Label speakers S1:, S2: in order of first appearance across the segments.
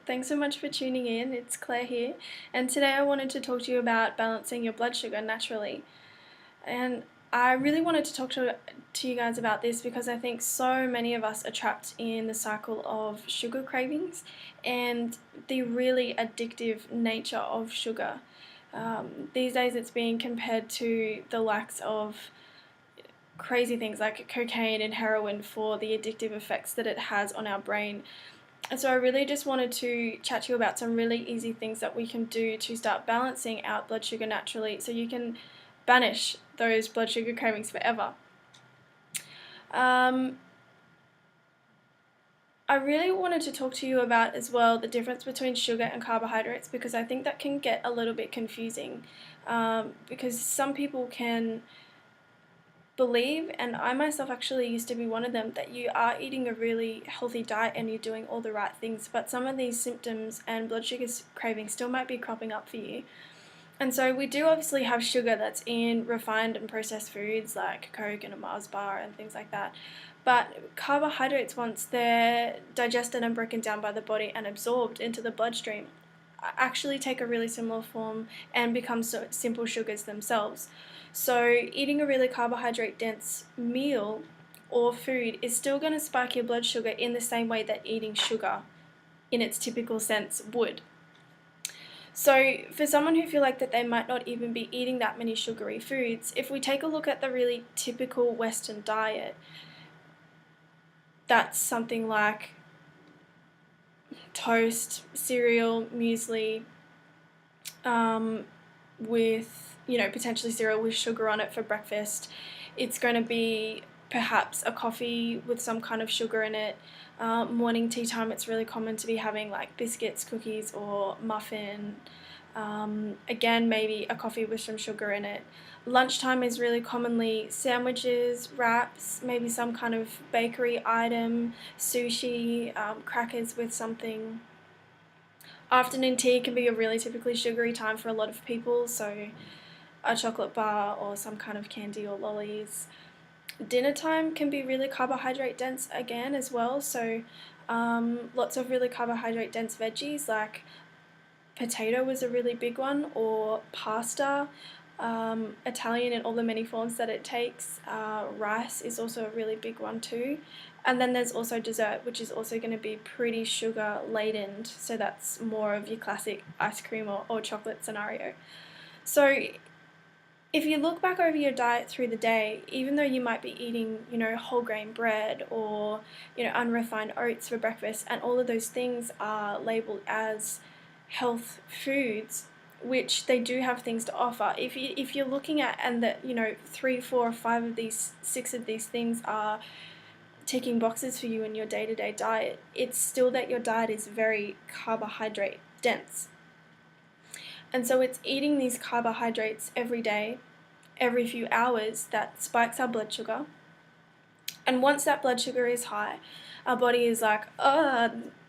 S1: Thanks so much for tuning in. It's Claire here, and today I wanted to talk to you about balancing your blood sugar naturally. And I really wanted to talk to you guys about this because I think so many of us are trapped in the cycle of sugar cravings and the really addictive nature of sugar. These days it's being compared to the likes of crazy things like cocaine and heroin for the addictive effects that it has on our brain. And so I really just wanted to chat to you about some really easy things that we can do to start balancing out blood sugar naturally so you can banish those blood sugar cravings forever. I really wanted to talk to you about as well the difference between sugar and carbohydrates, because I think that can get a little bit confusing, because some people can believe, and I myself actually used to be one of them, that you are eating a really healthy diet and you're doing all the right things, but some of these symptoms and blood sugar cravings still might be cropping up for you. And so we do obviously have sugar that's in refined and processed foods like Coke and a Mars bar and things like that. But carbohydrates, once they're digested and broken down by the body and absorbed into the bloodstream, actually take a really similar form and become simple sugars themselves. So eating a really carbohydrate dense meal or food is still going to spike your blood sugar in the same way that eating sugar in its typical sense would. So for someone who feel like that they might not even be eating that many sugary foods, if we take a look at the really typical Western diet, that's something like toast, cereal, muesli, with potentially cereal with sugar on it for breakfast. It's going to be perhaps a coffee with some kind of sugar in it. Morning tea time, it's really common to be having like biscuits, cookies, or muffin. Again, maybe a coffee with some sugar in it. Lunchtime is really commonly sandwiches, wraps, maybe some kind of bakery item, sushi, crackers with something. Afternoon tea can be a really typically sugary time for a lot of people, so a chocolate bar or some kind of candy or lollies. Dinner time can be really carbohydrate dense again as well, so lots of really carbohydrate dense veggies like potato was a really big one, or pasta, Italian in all the many forms that it takes. Rice is also a really big one too. And then there's also dessert, which is also going to be pretty sugar laden, so that's more of your classic ice cream or chocolate scenario. So if you look back over your diet through the day, even though you might be eating, whole grain bread or, unrefined oats for breakfast, and all of those things are labeled as health foods, which they do have things to offer. If you're looking at and that 3, 4, 5 of these 6 of these things are ticking boxes for you in your day-to-day diet, it's still that your diet is very carbohydrate dense. And so it's eating these carbohydrates every day, every few hours, that spikes our blood sugar. And once that blood sugar is high, our body is like,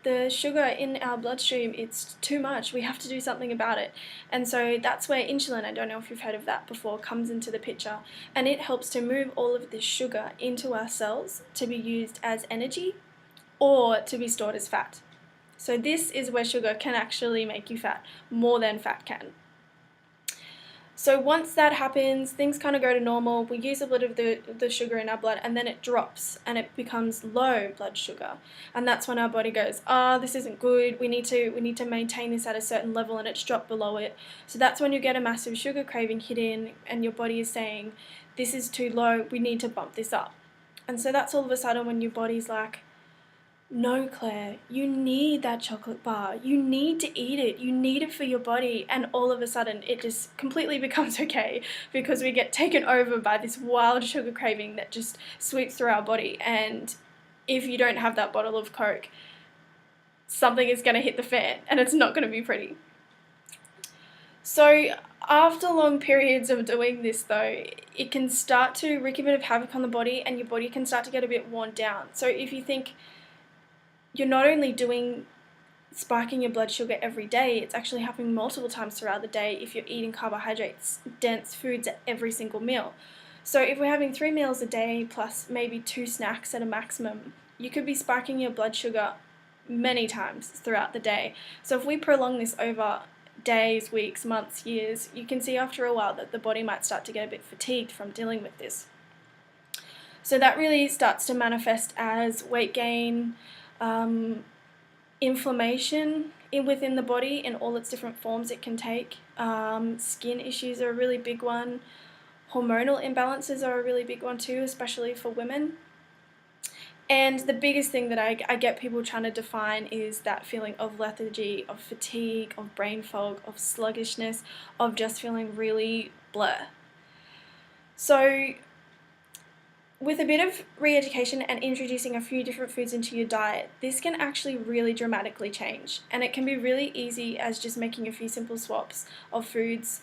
S1: the sugar in our bloodstream, it's too much, we have to do something about it. And so that's where insulin, I don't know if you've heard of that before, comes into the picture. And it helps to move all of this sugar into our cells to be used as energy or to be stored as fat. So this is where sugar can actually make you fat, more than fat can. So once that happens, things kind of go to normal. We use a bit of the sugar in our blood, and then it drops and it becomes low blood sugar. And that's when our body goes, this isn't good. We need to maintain this at a certain level, and it's dropped below it. So that's when you get a massive sugar craving hit in, and your body is saying, this is too low. We need to bump this up. And so that's all of a sudden when your body's like, no, Claire, you need that chocolate bar. You need to eat it. You need it for your body. And all of a sudden, it just completely becomes okay, because we get taken over by this wild sugar craving that just sweeps through our body. And if you don't have that bottle of Coke, something is going to hit the fan, and it's not going to be pretty. So after long periods of doing this, though, it can start to wreak a bit of havoc on the body, and your body can start to get a bit worn down. So if you think you're not only spiking your blood sugar every day, it's actually happening multiple times throughout the day if you're eating carbohydrates dense foods at every single meal. So if we're having 3 meals a day plus maybe 2 snacks at a maximum, you could be spiking your blood sugar many times throughout the day. So if we prolong this over days, weeks, months, years, you can see after a while that the body might start to get a bit fatigued from dealing with this. So that really starts to manifest as weight gain, inflammation within the body in all its different forms it can take. Skin issues are a really big one. Hormonal imbalances are a really big one too, especially for women. And the biggest thing that I get people trying to define is that feeling of lethargy, of fatigue, of brain fog, of sluggishness, of just feeling really bleh. So with a bit of re-education and introducing a few different foods into your diet, this can actually really dramatically change. And it can be really easy as just making a few simple swaps of foods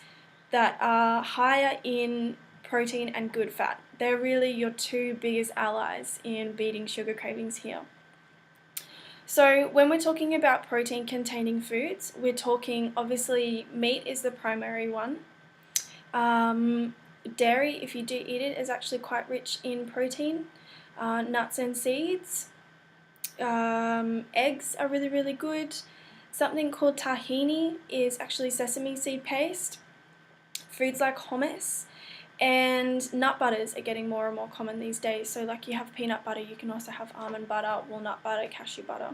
S1: that are higher in protein and good fat. They're really your two biggest allies in beating sugar cravings here. So when we're talking about protein containing foods, we're talking obviously meat is the primary one. Dairy, if you do eat it, is actually quite rich in protein. Nuts and seeds. Eggs are really, really good. Something called tahini is actually sesame seed paste. Foods like hummus. And nut butters are getting more and more common these days. So like you have peanut butter, you can also have almond butter, walnut butter, cashew butter.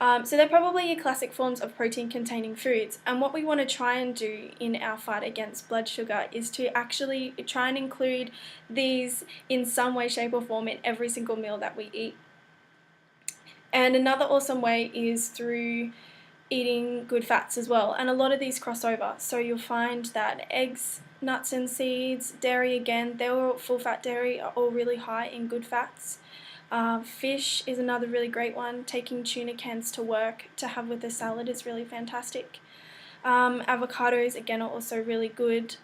S1: So they're probably your classic forms of protein-containing foods. And what we want to try and do in our fight against blood sugar is to actually try and include these in some way, shape or form in every single meal that we eat. And another awesome way is through eating good fats as well, and a lot of these cross over. So you'll find that eggs, nuts and seeds, dairy again, they're all full fat dairy, are all really high in good fats. Fish is another really great one. Taking tuna cans to work to have with a salad is really fantastic. Avocados again are also really good.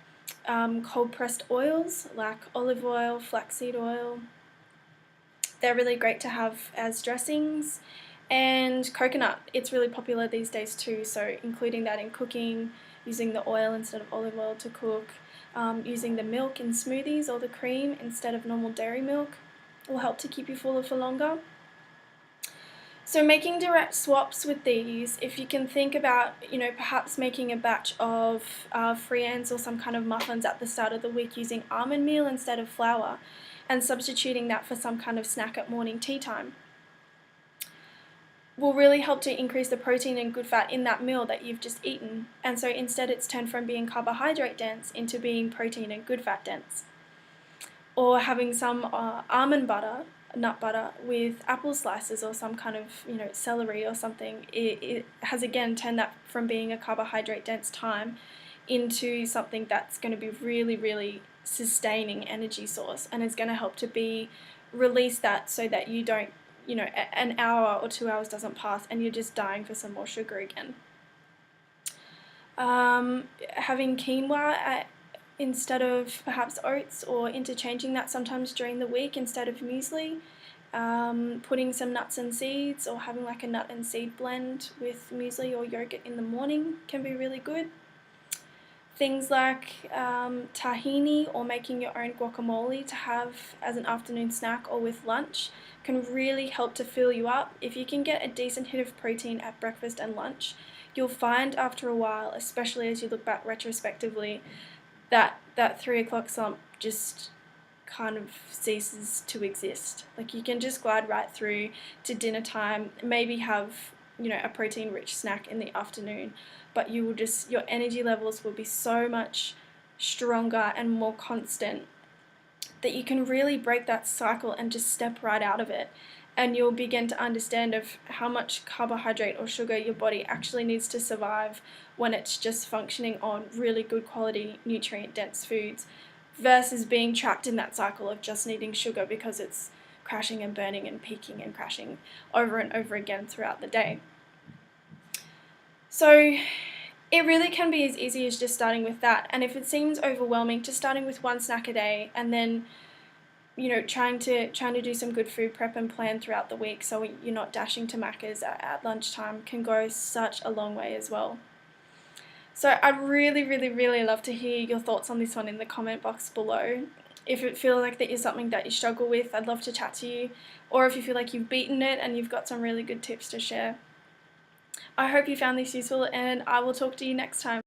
S1: Cold pressed oils like olive oil, flaxseed oil, they're really great to have as dressings. And coconut, it's really popular these days too, so including that in cooking, using the oil instead of olive oil to cook, using the milk in smoothies or the cream instead of normal dairy milk will help to keep you fuller for longer. So making direct swaps with these, if you can think about, perhaps making a batch of friands or some kind of muffins at the start of the week using almond meal instead of flour, and substituting that for some kind of snack at morning tea time, will really help to increase the protein and good fat in that meal that you've just eaten. And so instead it's turned from being carbohydrate dense into being protein and good fat dense. Or having some almond butter, nut butter, with apple slices or some kind of celery or something. It has again turned that from being a carbohydrate dense time into something that's going to be really, really sustaining energy source, and is going to help to release that so that you don't, an hour or 2 hours doesn't pass and you're just dying for some more sugar again. Having quinoa instead of perhaps oats, or interchanging that sometimes during the week instead of muesli. Putting some nuts and seeds, or having like a nut and seed blend with muesli or yogurt in the morning can be really good. Things like tahini, or making your own guacamole to have as an afternoon snack or with lunch, can really help to fill you up. If you can get a decent hit of protein at breakfast and lunch, you'll find after a while, especially as you look back retrospectively, that 3 o'clock slump just kind of ceases to exist. Like you can just glide right through to dinner time, maybe have a protein rich snack in the afternoon, but your energy levels will be so much stronger and more constant that you can really break that cycle and just step right out of it. And you'll begin to understand of how much carbohydrate or sugar your body actually needs to survive when it's just functioning on really good quality nutrient dense foods, versus being trapped in that cycle of just needing sugar because it's crashing and burning and peaking and crashing over and over again throughout the day. So it really can be as easy as just starting with that. And if it seems overwhelming, just starting with one snack a day, and then trying to do some good food prep and plan throughout the week so you're not dashing to Macca's at lunchtime, can go such a long way as well. So I'd really, really, really love to hear your thoughts on this one in the comment box below. If it feels like that is something that you struggle with, I'd love to chat to you. Or if you feel like you've beaten it and you've got some really good tips to share. I hope you found this useful, and I will talk to you next time.